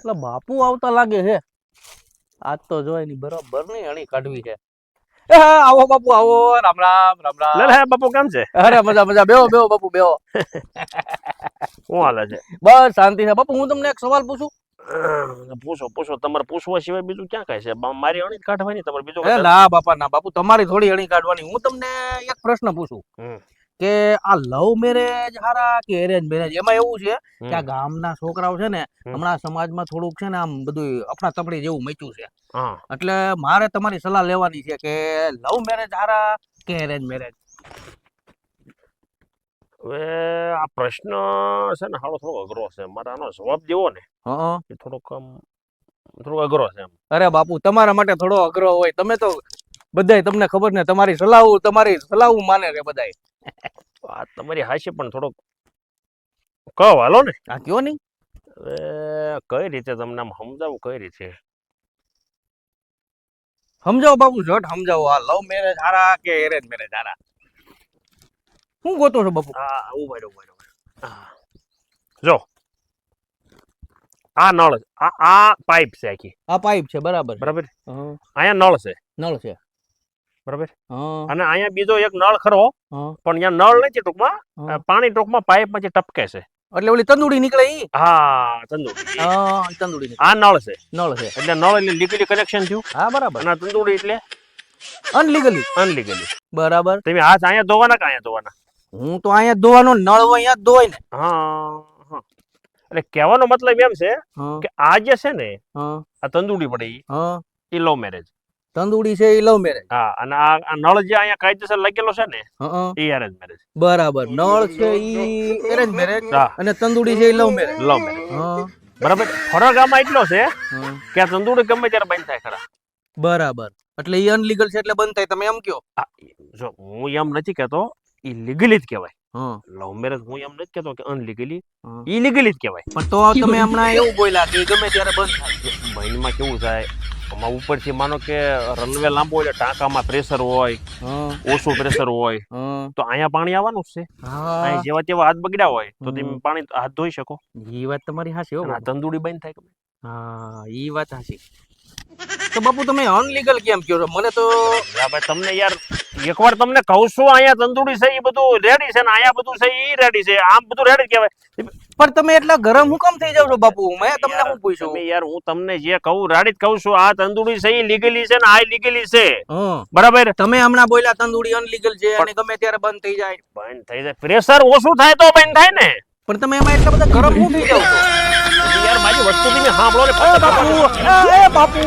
એટલે બાપુ આવતા લાગે છે. આજ તો જોય ની બરોબર ની અણી કાઢવી છે. એ હા, આવો બાપુ આવો. રામ રામ રામ રામ. લે બાપુ કેમ છે? અરે મજા મજા. બેહો બેહો બાપુ બેહો. શું હાલે છે? બસ શાંતિ છે. બાપુ હું તમને એક સવાલ પૂછું? પૂછો તમારે પૂછવા સિવાય બીજું ક્યાં કઈ છે? મારી અણી જ કાઢવાની, તમારે બીજું એ ના બાપા ના. બાપુ તમારી થોડી અણી કાઢવાની. હું તમને એક પ્રશ્ન પૂછું કે આ લવ મેરેજ હારા કે એરેન્જ મેરેજ? એમાં એવું છે કે આ ગામના છોકરાઓ છે ને હમણાં સમાજમાં થોડુંક છે ને આમ બધું અફડા તફડી જેવું મચ્યું છે. એટલે મારે તમારી સલાહ લેવાની છે કે લવ મેરેજ હારા કે એરેન્જ મેરેજ? હવે આ પ્રશ્ન છે ને હાલો થોડો અઘરો છે. મારે આનો જવાબ દેવો ને એ થોડોક અઘરો છે. અરે બાપુ તમારા માટે થોડો અઘરો હોય. તમે તો બધાય તમને ખબર ને તમારી સલાહ માને છે બધાય. આ તમારી હાશે પણ થોડોક કહો હાલો ને. આ કયો નહીં. હવે કઈ રીતે તમને આમ સમજાવું? કઈ રીતે સમજાવો બાપુ, ઝટ સમજાવો. આ લવ મેરેજ હારા કે એરેન્જ મેરેજ હારા? શું ગોતો છો બાપુ? ઉભા જો આ નળ આ પાઇપ છે આખી. આ પાઇપ છે બરાબર. અહીંયા નળ છે બરાબર. અને અહીંયા બીજો એક નળ ખરો, પણ અહીંયા નળ નથી ટૂંકમાં, પાણી ટૂંકમાં પાઇપ માંથી ટપકે છે. એટલે ઓલી તંદુડી નીકળે ઈ? હા તંદુડી. તંદુડી આ નળ છે એટલે નળ એટલે લીગલી કનેક્શન થયું. હા બરાબર. અને તંદુડી એટલે અનલીગલી. બરાબર. તમે હાથ અહીંયા ધોવાના કે અહીંયા ધોવાના? હું તો અહીંયા ધોવાનો, નળ હોય અહીંયા જ ધોવાય ને. હા એટલે કહેવાનો મતલબ એમ છે કે આ જે છે ને આ તંદુડી પડી એ લવ મેરેજ. તંદુડી છે એ લવ મેરેજ. હા, અને આ નળ જે અહીંયા કાયદેસર લાગેલો છે ને એ એરેન્જ મેરેજ. બરાબર. નળ છે ઈ એરેન્જ મેરેજ અને તંદુડી છે ઈ લવ મેરેજ. બરાબર. ફરક આમાં એટલો છે કે આ તંદુડી ગમે ત્યારે બંધ થાય ખરા. બરાબર. એટલે ઈ અનલીગલ છે એટલે બંધ થાય, તમે એમ કયો? જો હું એમ નથી કેતો ઈ લીગલી જ કહેવાય. લવ મેરેજ હું એમ નથી કેતો કે અનલીગલી, ઈ લીગલી જ કહેવાય. પણ તો તમે હમણાં એવું બોલ્યા કે ગમે ત્યારે બંધ થાય. મહિનામાં કેવું થાય, આમાં ઉપરથી માનો કે રનવે લાંબો એટલે ટાંકામાં પ્રેશર હોય, ઓછું પ્રેશર હોય, તો અહીંયા પાણી આવવાનું જ છે. અહીં જેવા તેવા હાથ બગડ્યા હોય તો તમે પાણી હાથ ધોઈ શકો. ઈ વાત તમારી હાચી હો. તંદુડી બંધ થાય. હા ઈ વાત હાચી. તો બાપુ તમે અનલીગલ કેમ કહો છો? મને તો ભાઈ તમને યાર એકવાર તમને કહું છું અહીંયા તંદુડી છે એ બધું રેડી છે ને અહીંયા બધું છે એ રેડી છે, આમ બધું રેડી કહેવાય. પણ તમે એટલા ગરમ હું કેમ થઈ જાવ છો બાપુ? મેં તમને શું પૂછ્યું? યાર હું તમને જે કહું રાડી જ કહું છું. આ તંદુડી છે એ લીગલી છે ને આ લીગલી છે. બરાબર. તમે હમણાં બોલ્યા તંદુડી અનલીગલ છે અને ગમે ત્યારે બંધ થઈ જાય. પ્રેશર ઓછું થાય તો બંધ થાય ને. પણ તમે એમાં એટલા બધા ગરમ હું થઈ જાવ છો? યાર મારી વસ્તુ તમે સાંભળો ને. બાપુ